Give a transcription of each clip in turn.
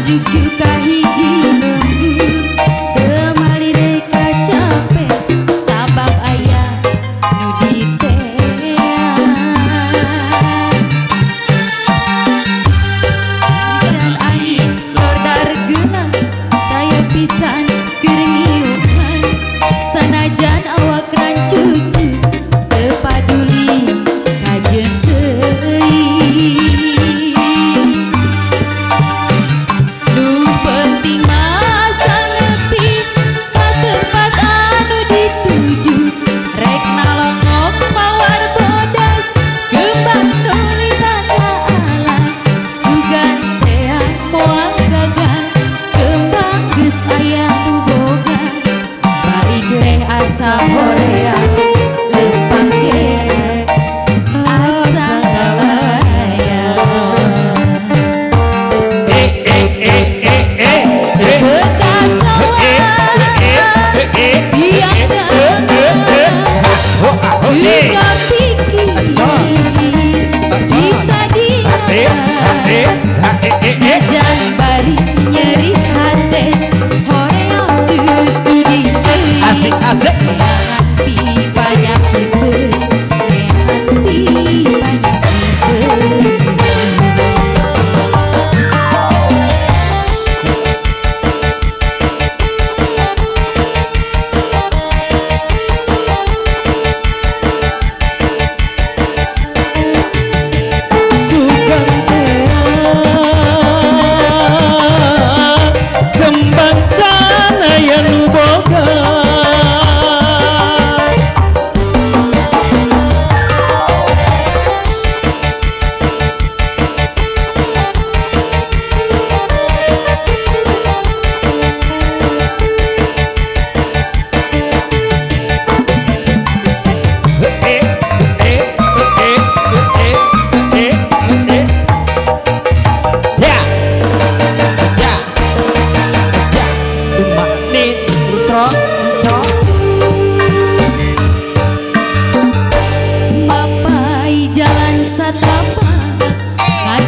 Jujuk kahiji lembu temali reka capek sabab ayah nu ditean. Hujan angin lordar geula daya pisan keur ngiupan sanajan awak rancucu teu paduli kajeun teuing.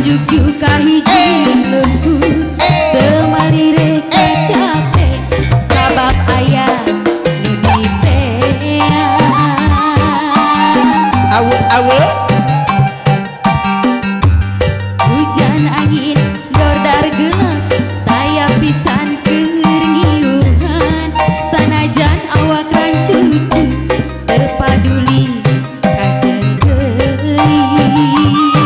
Jujuk kahiji lembu temali reka capek sabab ayah nu ditean. Hujan angin lordar geula daya pisan keur ngiuhan sanajan awak rancucu teu paduli kajeun teuing.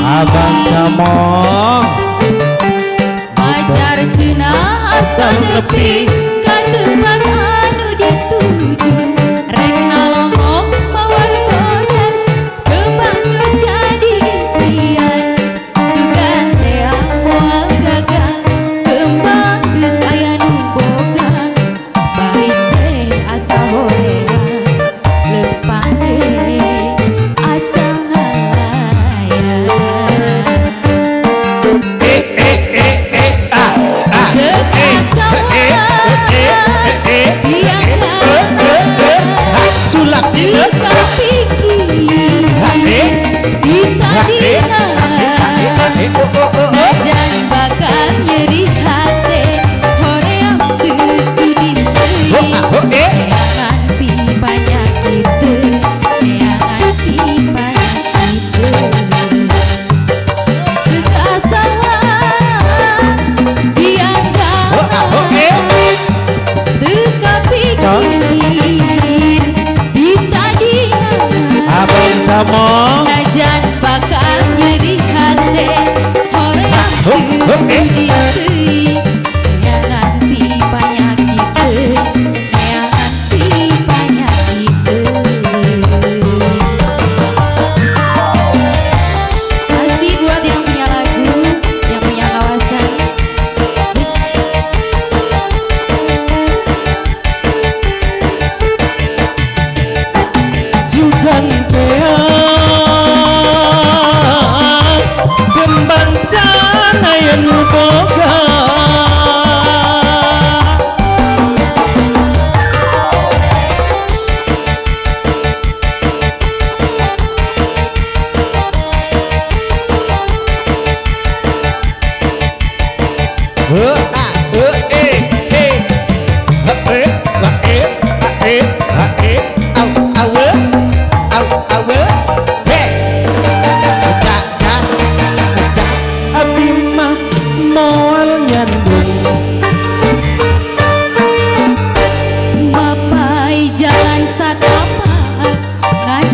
Abang Camong pacar cenah asa nepi ka tempat anu dituju rek nalongok mawar bodas kembang nu jadi impian sugan teh moal gagal kembang geus aya nu boga balik teh asa horeang leumpang teh asa ngalayang. Kekasauan tiang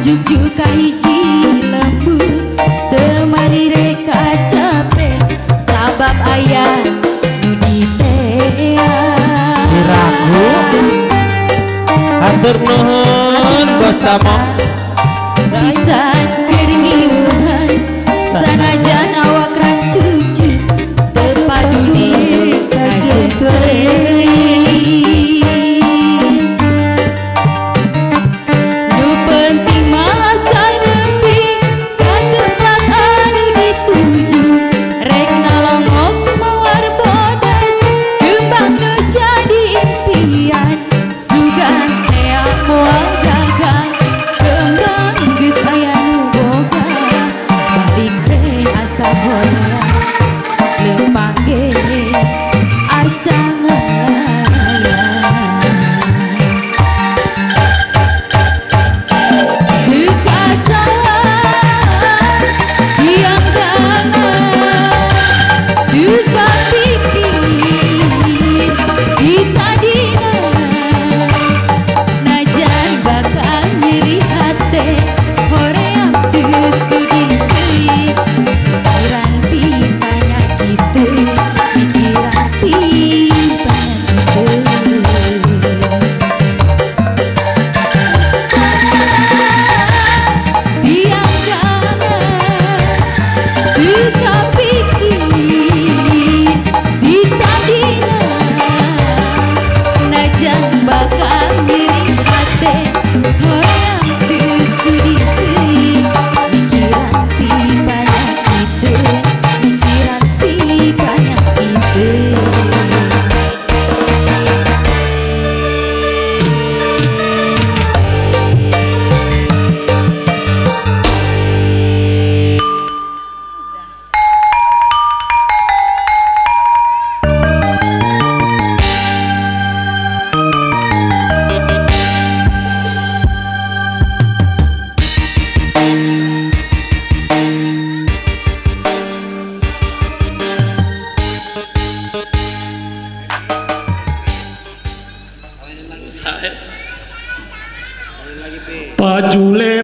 Juju kahiji lembu temani reka capek sabab ayah nu ditea Iraku atur nuhun Bos Tamo bisa